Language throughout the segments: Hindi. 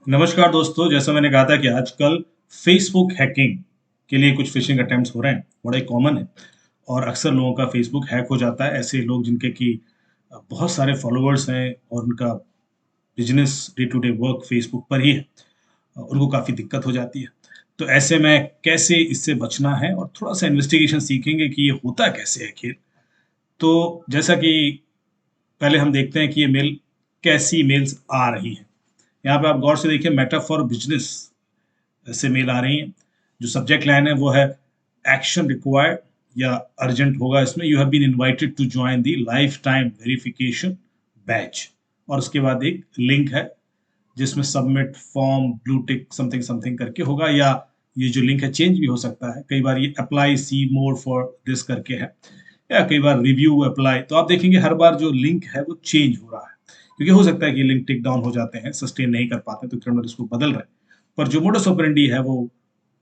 नमस्कार दोस्तों, जैसा मैंने कहा था कि आजकल फेसबुक हैकिंग के लिए कुछ फ़िशिंग अटेम्प्ट्स हो रहे हैं, बड़ा ही कॉमन है और अक्सर लोगों का फेसबुक हैक हो जाता है। ऐसे लोग जिनके कि बहुत सारे फॉलोवर्स हैं और उनका business day to day work Facebook पर ही है, उनको काफ़ी दिक्कत हो जाती है। तो ऐसे में कैसे इससे बचना है और थोड़ा-सा इन्वेस्टिगेशन सीखेंगे कि ये होता कैसे है खेल। तो जैसा कि पहले हम देखते हैं कि ये मेल कैसी मेल्स आ रही हैं। यहाँ पे आप गौर से देखिए मेटा फॉर बिज़नेस से मेल आ रही हैं। जो सब्जेक्ट लाइन है वो है एक्शन रिक्वायर्ड या अर्जेंट होगा इसमें। You have been invited to join the lifetime verification batch और उसके बाद एक लिंक है जिसमें submit form blue tick something something करके होगा या ये जो लिंक है चेंज भी हो सकता है। कई बार ये apply see more for this करके है या कई बार रिव्यू अप्लाई। तो आप देखेंगे हर बार जो लिंक है वो चेंज हो रहा है क्योंकि हो सकता है कि लिंक टिक डाउन हो जाते हैं, सस्टेन नहीं कर पाते तो क्रिमिनल इसको बदल रहे हैं। पर जो मोडस ऑपरेंडी है वो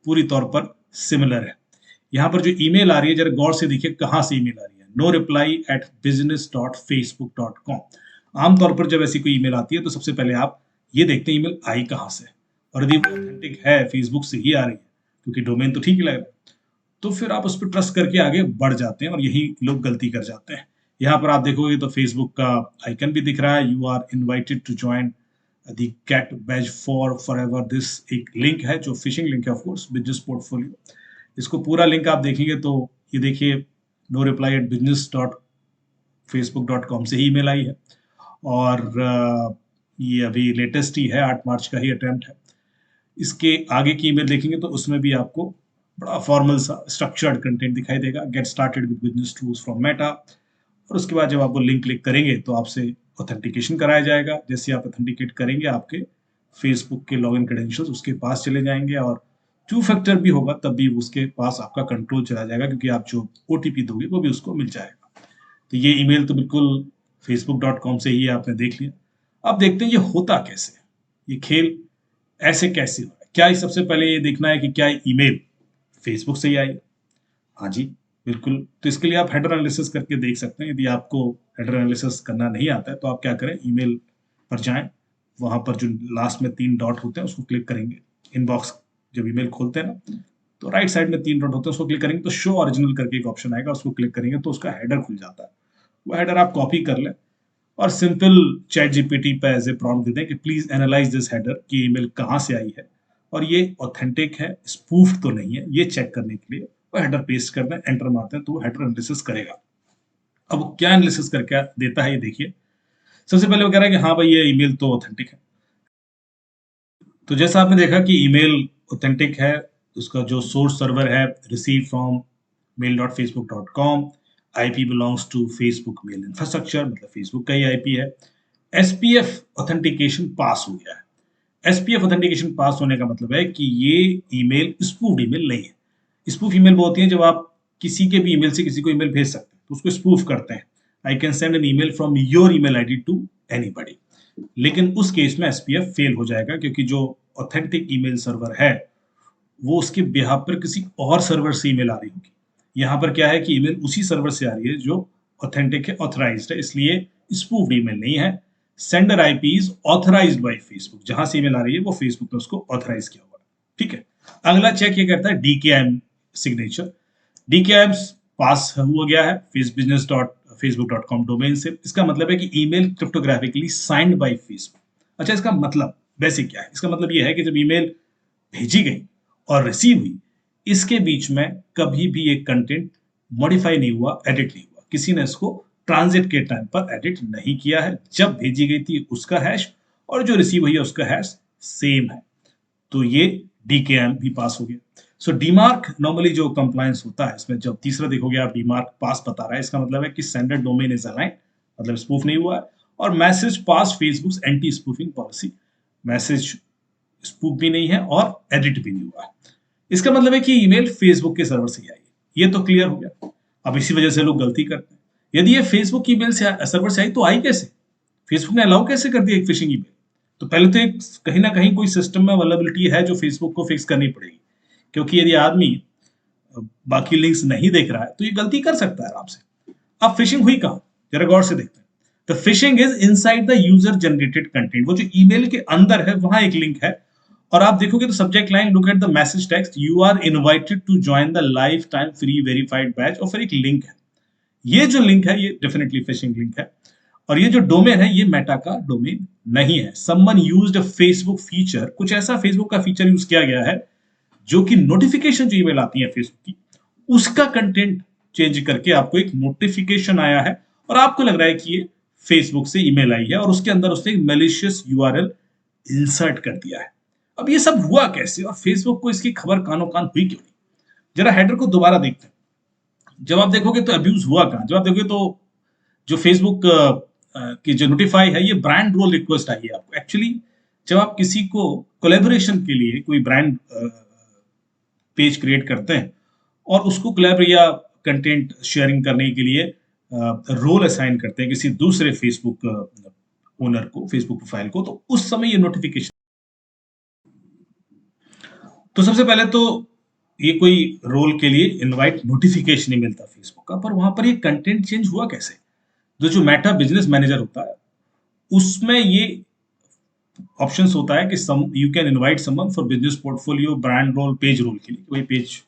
पूरी तौर पर सिमिलर है। यहाँ पर जो ईमेल आ रही है जरा गौर से देखिए कहाँ से ईमेल आ रही है। No reply at business.facebook.com। आमतौर पर जब ऐसी कोई ईमेल आती है तो सबसे पहले आप ये देखते हैं ईमेल आई कहाँ से है और यदि ऑथेंटिक है फेसबुक से ही आ रही है क्योंकि डोमेन तो ठीक ही लग रहा है तो फिर आप उस पर ट्रस्ट करके आगे बढ़ जाते हैं और यही लोग गलती कर जाते हैं। यहाँ पर आप देखोगे तो फेसबुक का आइकन भी दिख रहा है, you are invited to join the cat batch for forever. This एक लिंक है जो फिशिंग लिंक है ऑफ कोर्स बिजनेस पोर्टफोलियो। इसको पूरा लिंक आप देखेंगे तो ये देखिए no reply at business dot Facebook dot com से ही ईमेल आई है और ये अभी लेटेस्ट ही है, 8 मार्च का ही अटेम्प्ट है। इसके आगे की ईमेल देखेंगे तो उसमें भी आपको बड़ा फॉर्मल सा स्ट्रक्चर्ड कंटेंट दिखाई देगा, get started with business tools from Meta. और उसके बाद जब आप वो लिंक क्लिक करेंगे तो आपसे ऑथेंटिकेशन कराया जाएगा। जैसे आप ऑथेंटिकेट करेंगे आपके फेसबुक के लॉगिन क्रेडेंशियल्स उसके पास चले जाएंगे और टू फैक्टर भी होगा तब भी उसके पास आपका कंट्रोल चला जाएगा क्योंकि आप जो ओटीपी दोगे वो भी उसको मिल जाएगा। तो ये ईमेल तो बिल्कुल facebook.com से ही आपने देख लिया। अब देखते हैं ये होता कैसे है, ये खेल ऐसे कैसे हो रहा है। क्या सबसे पहले ये देखना है कि क्या ईमेल फेसबुक से ही आई। हाँ जी, बिल्कुल। तो इसके लिए आप हेडर एनालिसिस करके देख सकते हैं। यदि आपको हेडर एनालिसिस करना नहीं आता है तो आप क्या करें, ईमेल पर जाएं, वहां पर जो लास्ट में 3 डॉट होते हैं उसको क्लिक करेंगे। इनबॉक्स जब ईमेल खोलते हैं ना तो राइट साइड में 3 डॉट होते हैं, उसको क्लिक करेंगे तो शो ओरिजिनल करके एक ऑप्शन आएगा, उसको क्लिक करेंगे तो उसका हेडर खुल जाता है। वो हेडर आप कॉपी कर लें और सिंपल चैट जीपीटी पे एज ए प्रॉम्प्ट दे दें कि प्लीज एनालाइज दिस हेडर कि ईमेल कहाँ से आई है और ये ऑथेंटिक है, स्पूफ तो नहीं है, ये चेक करने के लिए वो हेडर पेस्ट कर दें, एंटर मारते हैं तो वो हेडर एनालिसिस करेगा। अब वो क्या एनालिसिस करके देता है ये देखिए। सबसे पहले वो कह रहा है कि हाँ भाई ये ईमेल तो ऑथेंटिक है। तो जैसा आपने देखा कि ईमेल ऑथेंटिक है, उसका जो सोर्स सर्वर है receive from mail.facebook.com, IP belongs to Facebook mail infrastructure, मतलब फेसबुक का ही आईपी है। एसपीएफ ऑथेंटिकेशन पास हो गया है। एसपीएफ ऑथेंटिकेशन पास होने का मतलब है कि ये ईमेल स्पूफ ईमेल नहीं है। स्पूफ ईमेल वो होती है जब आप किसी के भी ईमेल से किसी को ईमेल भेज सकते हैं तो उसको स्पूफ करते हैं। I can send an email from your email ID to anybody. लेकिन उस केस में एसपीएफ फेल हो जाएगा क्योंकि जो ऑथेंटिक ईमेल सर्वर है वो उसके बिहाफ पर किसी और सर्वर से ईमेल आ रही होगी। यहाँ पर क्या है कि ईमेल उसी सर्वर से आ रही है जो ऑथेंटिक है, ऑथराइज्ड है, इसलिए स्पूफ्ड ईमेल नहीं है। Sender IP is authorised bye Facebook, जहां से ईमेल आ रही है वो फेसबुक ने उसको ऑथराइज किया हुआ है। ठीक है। अगला चेक ये करता है डीकेएम सिग्नेचर। डीकेएम पास हो गया है face business dot Facebook dot com domain से। इसका मतलब है कि ईमेल क्रिप्टोग्राफिकली साइंड बाय फेसबुक। अच्छा, इसका मतलब बेसिक क्या है? इसका मतलब ये है कि जब ईमेल भेजी गई और रिसीव हुई, इसके बीच में कभी भी एक कंटेंट मॉडिफाई नहीं हुआ, एडिट नहीं हुआ। किसी ने इसको ट्रांजिट के टाइम पर एडिट नहीं किया है। जब भेजी गई थी उसका हैश और जो रिसीव हुई है उसका हैश सेम है। तो ये डीकेएम भी पास हो गया। सो डीमार्क नॉर्मली जो कंप्लायंस होता है इसमें, जब तीसरा देखोगे आप डीमार्क पास बता रहा है, इसका मतलब है कि सेंडर डोमेन इज अलाइन, मतलब स्पूफ नहीं हुआ है। और message pass Facebook anti spoofing policy, message spoof भी नहीं है और एडिट भी नहीं हुआ है। इसका मतलब है कि ईमेल फेसबुक के सर्वर से ही आई है। ये तो क्लियर हो गया। अब इसी वजह से लोग गलती करते हैं। यदि ये फेसबुक ईमेल से सर्वर से आई तो आई कैसे? फेसबुक ने अलाउ कैसे कर दिया एक फिशिंग ईमेल? तो पहले तो एक कहीं ना कहीं कोई सिस्टम में वल्नरेबिलिटी है जो फेसबुक को फिक्स करनी पड़ेगी, क्योंकि यदि आदमी बाकी लिंक्स नहीं देख रहा है तो ये गलती कर सकता है आराम से। अब फिशिंग हुई कहां, जरा गौर से देखते हैं। The fishing is inside the user generated content, वो जो ईमेल के अंदर है वहां एक लिंक है, और आप देखोगे तो subject line look at the message text, you are invited to join the life time free verified batch, और फिर एक लिंक है। ये जो लिंक है ये डेफिनेटली फिशिंग लिंक है, और ये जो डोमेन है ये मेटा का डोमेन नहीं है। समवन यूज्ड फेसबुक फीचर, कुछ ऐसा फेसबुक का फीचर यूज किया गया है जो कि नोटिफिकेशन जो ईमेल आती है फेसबुक की, उसका कंटेंट चेंज करके आपको एक नोटिफिकेशन आया है और आपको लग रहा है कि ये फेसबुक से ईमेल आई है, और उसके अंदर उसने एक मैलिशियस यूआरएल इंसर्ट कर दिया है। अब ये सब हुआ कैसे और फेसबुक को इसकी खबर कानो कान हुई क्यों नहीं? जरा हेडर को दोबारा देखते हैं। जब आप देखोगे तो अब्यूज हुआ कहां, जब आप देखोगे तो जो फेसबुक की जो नोटिफाई है ये ब्रांड रोल रिक्वेस्ट आई है आपको। एक्चुअली जब आप किसी को कोलैबोरेशन के लिए कोई ब्रांड पेज क्रिएट करते हैं और उसको कोलैब या कंटेंट शेयरिंग करने के लिए रोल असाइन करते हैं किसी दूसरे फेसबुक ओनर को, फेसबुक प्रोफाइल को, तो उस समय ये नोटिफिकेशन। तो सबसे पहले तो ये कोई रोल के लिए इनवाइट नोटिफिकेशन नहीं मिलता फेसबुक का, पर वहां पर ये कंटेंट चेंज हुआ कैसे? जो मेटा बिजनेस मैनेजर होता है उसमें ये ऑप्शंस होता है कि some you can invite someone for business portfolio brand role page role के लिए, वही पेज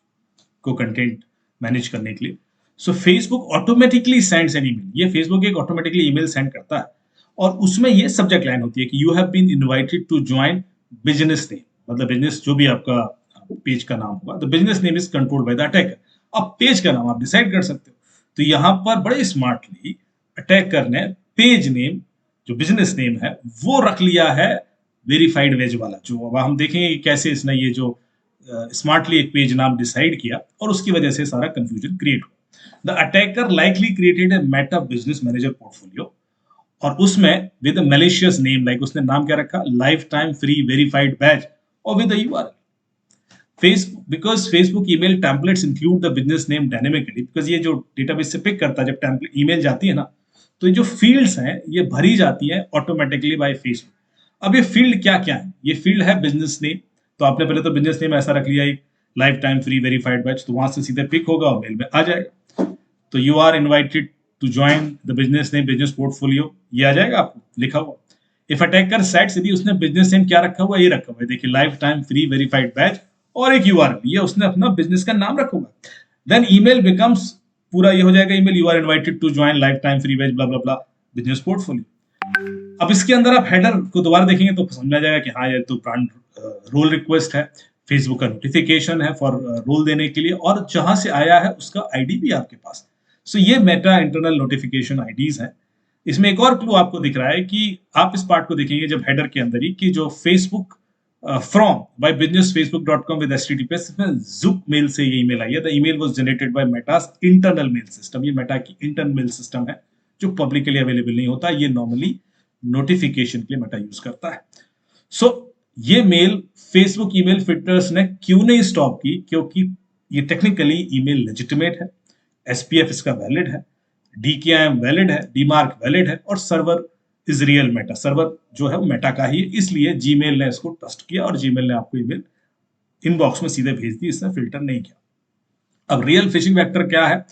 को कंटेंट मैनेज करने के लिए। So Facebook automatically sends an email, ये फेसबुक एक ऑटोमेटिकली ईमेल सेंड करता है और उसमें ये सब्जेक्ट लाइन होती है कि you have been invited to join business name, मतलब बिजनेस जो भी आपका पेज का नाम होगा, the business name is controlled by the attacker. अब पेज का नाम आप डिसाइड कर सकते हो। तो यहां पर बड़े स्मार्टली अटैकर ने पेज नेम जो बिजनेस नेम है वो रख लिया है वेरीफाइड वेज वाला। जो अब हम देखेंगे कि कैसे इसने ये जो स्मार्टली एक पेज नाम डिसाइड किया और उसकी वजह से सारा कंफ्यूजन क्रिएट हुआ। The attacker likely created a Meta business manager portfolio, और उसमें विद मैलिशियस नेम, लाइक उसने नाम क्या रखा, life time free verified batch, और with URL Facebook, because Facebook email templates include the business name dynamically, because ये जो डेटाबेस से पिक करता है जब टेम्पलेट ईमेल जाती है ना, तो ये जो फील्ड्स हैं ये भरी जाती हैं ऑटोमेटिकली बाय फेसबुक। अब ये फील्ड क्या क्या है? ये फील्ड है बिजनेस नेम, तो आपने पहले तो बिजनेस नेम ऐसा रख लिया एक life time free verified batch, तो वहां से सीधे पिक होगा और मेल में आ जाएगा। तो you are invited to join the business name business portfolio, ये आ जाएगा आपको लिखा हुआ। इफ अटैकर सेट्स, यदि उसने बिजनेस नेम क्या रखा हुआ, ये रखा हुआ है, देखिए life time free verified batch और एक यूआरएल, ये उसने अपना बिजनेस का नाम रखा हुआ। देन ईमेल बिकम्स, पूरा ये हो जाएगा email, you are invited to join life time free batch blah blah blah business portfolio. अब इसके अंदर आप हेडर को दोबारा देखेंगे तो समझ में आ जाएगा कि हाँ ये तो ब्रांड रोल रिक्वेस्ट है, फेसबुक का नोटिफिकेशन है फॉर रोल देने के लिए, और जहां से आया है उसका आईडी भी आपके पास। सो ये मेटा इंटरनल नोटिफिकेशन आईडीज है। इसमें एक और क्लू आपको दिख रहा है कि आप इस पार्ट को देखेंगे जब हेडर के अंदर ही, कि जो Facebook from by businessfacebook.com with https, इसमें जुप मेल से ये ईमेल आई है। The email was generated by Meta's internal mail system, ये मेटा की इंटरनल मेल सिस्टम है जो पब्लिकली अवेलेबल नहीं होता, ये नॉर्मली नोटिफिकेशन के लिए मेटा यूज करता है। सो ये मेल फेसबुक ईमेल फिल्टर्स ने क्यों नहीं स्टॉप की? क्योंकि ये टेक्निकली ईमेल लेजिटिमेट है, एसपीएफ इसका वैलिड है, डीकेआईएम वैलिड है, डीमार्क वैलिड है, और server is real Meta, server जो है वो मेटा का ही है, इसलिए जीमेल ने इसको ट्रस्ट किया और जीमेल ने आपको ईमेल इनबॉक्स में सीधे भेज दी, इसने फिल्टर नहीं किया। अब रियल फिशिंग वेक्टर क्या है?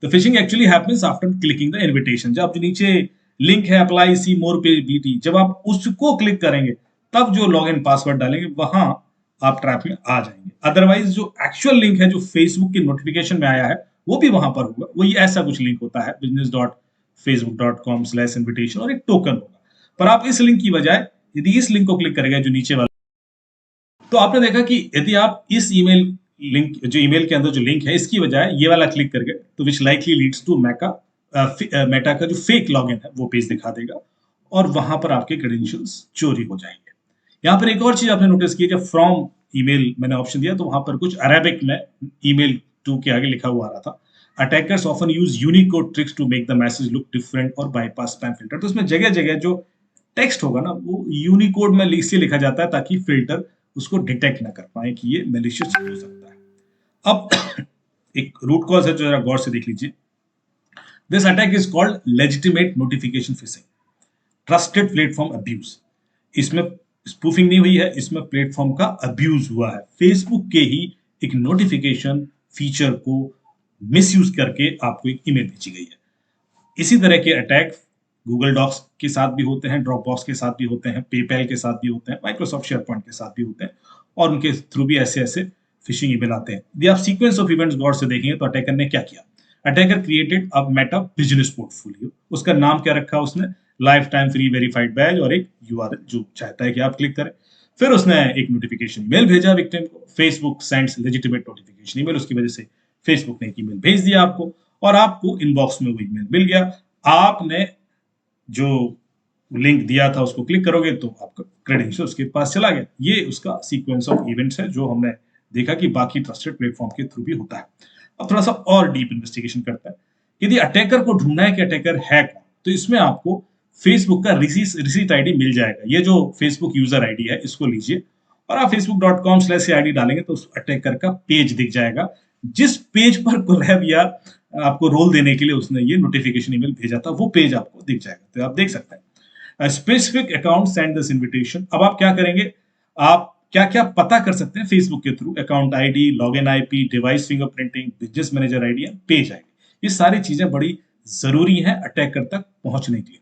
तो fishing actually happens after clicking the invitation. जब जो नीचे लिंक है apply see more page BT, जब आप उसको क्लिक करेंगे तब जो लॉगिन पासवर्ड डालेंगे वहां आप ट्रैप में आ जाएंगे। अदरवाइज जो एक्चुअल लिंक है जो फेसबुक की नोटिफिकेशन में आया है वो भी वहां पर होगा, वही ऐसा कुछ लिंक होता है business.facebook.com/invitation, और एक टोकन होगा। पर आप इस लिंक की बजाय यदि इस लिंक को क्लिक करेंगे जो नीचे वाला, तो आपने देखा कि यदि आप इस ईमेल लिंक, जो ईमेल के अंदर जो लिंक है, इसकी बजाय ये वाला क्लिक करके, तो विच लाइकली लीड्स टू मेटा का जो फेक लॉगिन है वो पेज दिखा देगा और वहां पर आपके क्रेडेंशियल्स चोरी हो जाएंगे। यहाँ पर एक और चीज आपने नोटिस की, जब फ्रॉम ईमेल मैंने ऑप्शन दिया तो वहां पर कुछ अरेबिक में ईमेल टू के आगे लिखा हुआ आ रहा था, attackers often use Unicode tricks to make the message look different और बाईपास स्पैम फिल्टर। तो उसमें जगह जगह जो टेक्स्ट होगा ना वो यूनिकोड में इसलिए लिखा जाता है ताकि फिल्टर उसको डिटेक्ट ना कर पाए कि ये मैलिशियस हो सकता है। अब एक रूट कॉज है जो जरा गौर से देख लीजिए। This attack is called legitimate notification fishing, trusted platform abuse. इसमें स्पूफिंग नहीं हुई है, इसमें प्लेटफॉर्म का अब्यूज हुआ है। फेसबुक के ही एक नोटिफिकेशन फीचर को मिसयूज करके आपको एक ईमेल भेजी गई है। इसी तरह के अटैक गूगल डॉक्स के साथ भी होते हैं, ड्रॉपबॉक्स के साथ भी होते हैं, पेपैल के साथ भी होते हैं, माइक्रोसॉफ्ट शेयरपॉइंट के साथ भी होते हैं और उनके थ्रू भी ऐसे-ऐसे फिशिंग ईमेल आते हैं। यदि आप सीक्वेंस ऑफ इवेंट्स गौर से देखेंगे तो अटैकर ने क्या किया? Attacker created a Meta business portfolio. उसका नाम क्या रखा उसने? Life time free verified badge और एक यूआरएल जो चाहता है कि आप क्लिक करें। फिर उसने एक नोटिफिकेशन ईमेल भेजा विक्टिम को। Facebook sends legitimate notification email, उसकी वजह से फेसबुक ने एक ईमेल भेज दिया आपको और आपको इनबॉक्स में वो ईमेल मिल गया। आपने जो लिंक दिया था उसको क्लिक करोगे तो आपका क्रेडेंशियल उसके पास चला गया। ये उसका सीक्वेंस ऑफ इवेंट्स है जो हमने देखा कि बाकी ट्रस्टेड प्लेटफॉर्म के थ्रू भी होता है। अब थोड़ा सा और डीप इन्वेस्टिगेशन करता है। यदि अटैकर को ढूंढना है कि अटैकर है कौन, तो इसमें आपको फेसबुक का रिसीट आईडी मिल जाएगा। ये जो फेसबुक यूजर आईडी है इसको लीजिए और आप facebook.com/ से आईडी डालेंगे तो उस अटैकर का पेज दिख जाएगा, जिस पेज पर कोलैब या आपको रोल देने के लिए उसने ये नोटिफिकेशन ईमेल भेजा था, वो पेज आपको दिख जाएगा। तो आप देख सकते हैं specific account send this invitation. अब आप क्या करेंगे? आप क्या क्या पता कर सकते हैं फेसबुक के through? Account ID, login IP, device fingerprinting, business manager ID, page ID. ये सारी चीजें बड़ी जरूरी हैं अटैकर तक पहुंचने के लिए।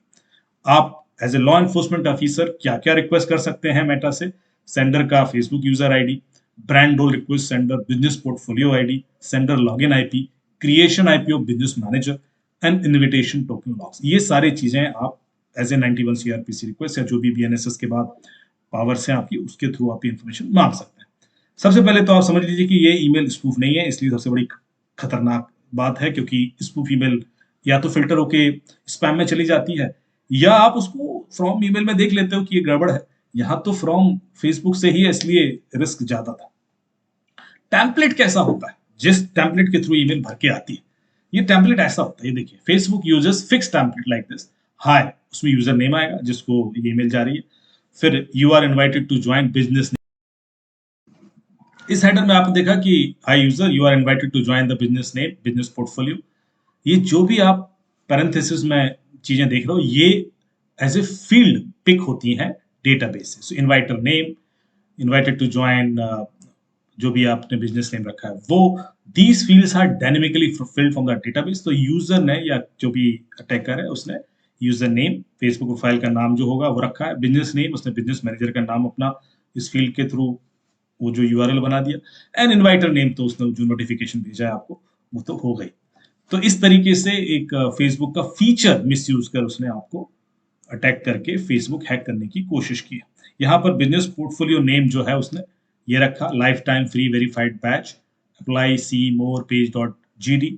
आप as a law enforcement officer क्या क्या रिक्वेस्ट कर सकते हैं मेटा से? सेंडर का Facebook user ID, brand role request sender, business portfolio ID, sender login IP, creation IP of business manager and invitation token logs. ये सारी चीजें आप एज ए 91 सीआरपीसी रिक्वेस्ट या जो भी बीएनएसएस के बाद पावर्स हैं आपकी, उसके थ्रू आप इन्फॉर्मेशन मांग सकते हैं। सबसे पहले तो आप समझ लीजिए कि ये ईमेल स्पूफ नहीं है, इसलिए सबसे बड़ी खतरनाक बात है, क्योंकि स्पूफ ईमेल या तो फिल्टर होके स्पैम में चली जाती है या आप उसको फ्रॉम ईमेल में देख लेते हो कि ये गड़बड़ है। यहाँ तो फ्रॉम फेसबुक से ही है, इसलिए रिस्क ज्यादा था। टेम्पलेट कैसा होता है? जिस टेम्पलेट के थ्रू ईमेल भर के आती है, ये टेम्पलेट ऐसा होता है। ये देखिए, Facebook users fix template like this. Hi, उसमें यूजर नेम आएगा जिसको ये ईमेल जा रही है। फिर you are invited to join business. इस हेडर में आपने देखा कि hi user, you are invited to join the business name, business portfolio. ये जो भी आप पैरेंथेसिस में चीजें देख रहे हो, ये एज ए फील्ड पिक होती हैं डेटाबेस से। So inviter name, invited to join, जो भी आपने बिजनेस नेम रखा है वो, these fields are dynamically filled from the database. तो यूजर ने या जो भी अटैकर है उसने यूजर नेम, फेसबुक प्रोफाइल का नाम जो होगा वो रखा है, बिजनेस नेम उसने बिजनेस मैनेजर का नाम अपना इस फील्ड के थ्रू वो जो यूआरएल बना दिया, एंड इनवाइटर नेम तो उसने जो नोटिफिकेशन भेजा है आपको वो तो हो गई। तो इस तरीके से एक फेसबुक का फीचर मिसयूज कर उसने आपको अटैक करके फेसबुक हैक करने की कोशिश की है। यहाँ पर बिजनेस पोर्टफोलियो नेम जो है उसने ये रखा, life time free verified badge, apply see more page dot G D.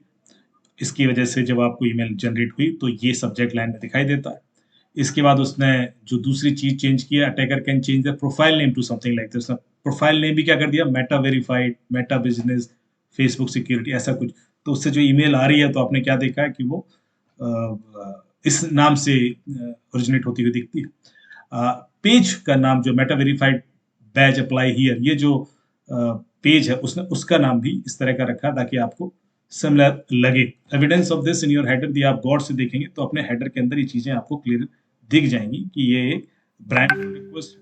इसकी वजह से जब आपको ईमेल जनरेट हुई तो ये सब्जेक्ट लाइन में दिखाई देता है। इसके बाद उसने जो दूसरी चीज चेंज किया, attacker can change the profile name to something like this. Profile name भी क्या कर दिया? Meta verified, Meta business, Facebook security, ऐसा कुछ। तो उससे जो ईमेल आ रही है तो आपने क्या देखा है कि वो इस नाम से ओरिजिनेट होती हुई दिखती है। पेज का नाम जो Meta verified badge apply here, ये जो पेज है उसने उसका नाम भी इस तरह का रखा ताकि आपको सिमिलर लगे। Evidence of this in your header, दिया आप गौर से देखेंगे तो अपने हेडर के अंदर ये चीजें आपको क्लियर दिख जाएंगी कि ये एक ब्रांड रिक्वेस्ट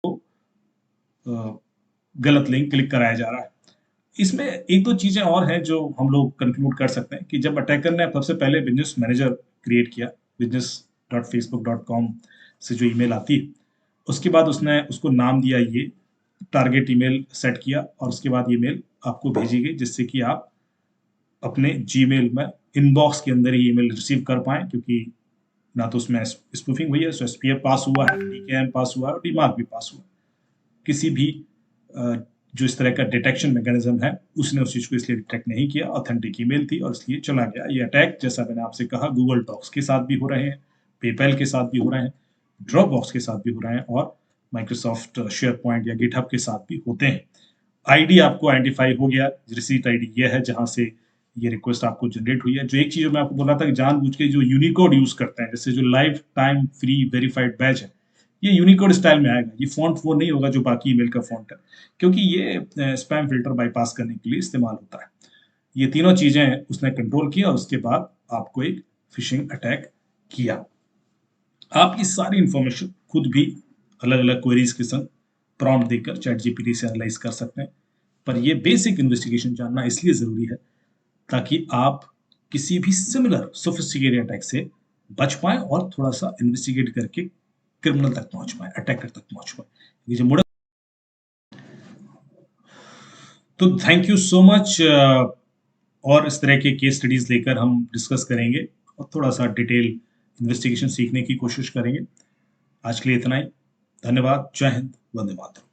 को गलत लिंक क्लिक कराया जा रहा है। इसमें एक दो चीजें और हैं जो हम लोग कंक्लूड कर सकते हैं कि जब अटैकर ने सबसे पहले बिजनेस मैनेजर क्रिएट किया, business.facebook.com से जो ईमेल आती है, उसके बाद उसने उसको नाम दिया ये, टारगेट ईमेल सेट किया और उसके बाद ये मेल आपको भेजी गई जिससे कि आप अपने जीमेल में इनबॉक्स के अंदर ही ईमेल रिसीव कर पाएं, क्योंकि ना तो उसमें स्पूफिंग हुई है, सो एसपीएफ पास हुआ है, डीकेएम पास हुआ है और डीमार्क भी पास हुआ है। किसी भी जो इस तरह का डिटेक्शन मैकेनिज्म है उसने उस चीज को इसलिए डिटेक्ट नहीं किया, ऑथेंटिक ईमेल थी और इसलिए चला गया। ये अटैक जैसा मैंने आपसे कहा गूगल डॉक्स के साथ भी हो रहे हैं, पेपैल के साथ भी हो रहे हैं, ड्रॉप बॉक्स के साथ भी हो रहे हैं और माइक्रोसॉफ्ट शेयर पॉइंट या गिटहब के साथ भी होते हैं। आईडी आपको आइडेंटिफाई हो गया, रिसीट आईडी ये है जहां से ये रिक्वेस्ट आपको जनरेट हुई है। जो एक चीज मैं आपको बोला था कि जानबूझ के जो यूनिकोड यूज करते हैं, जैसे जो life time free verified batch है, ये यूनिकोड स्टाइल में आएगा। ये फॉन्ट वो नहीं होगा जो बाकी ईमेल का फॉन्ट है, क्योंकि ये स्पैम फिल्टर बाईपास करने के लिए इस्तेमाल होता है। ये तीनों चीजें उसने कंट्रोल की और उसके बाद आपको एक फिशिंग अटैक किया। आप ये सारी इंफॉर्मेशन खुद भी अलग अलग क्वेरीज के संग प्रॉम्प्ट देकर चैट जीपीटी से एनालाइज कर सकते हैं, पर ये बेसिक इन्वेस्टिगेशन जानना इसलिए जरूरी है ताकि आप किसी भी सिमिलर सोफिस्टिकेटेड अटैक से बच पाएँ और थोड़ा-सा इन्वेस्टिगेट करके क्रिमिनल तक पहुँच पाएँ, अटैकर तक पहुँच पाएँ। ये जो मुड़ तो थैंक यू सो मच और इस तरह के केस स्टडीज़ लेकर हम डिस्कस करेंगे और थोड़ा-सा डिटेल इन्वेस्टिगेशन सीखने की कोशिश करेंगे। आज के लिए इतना ही। धन्यवाद। जय हिंद। वंदे मातरम।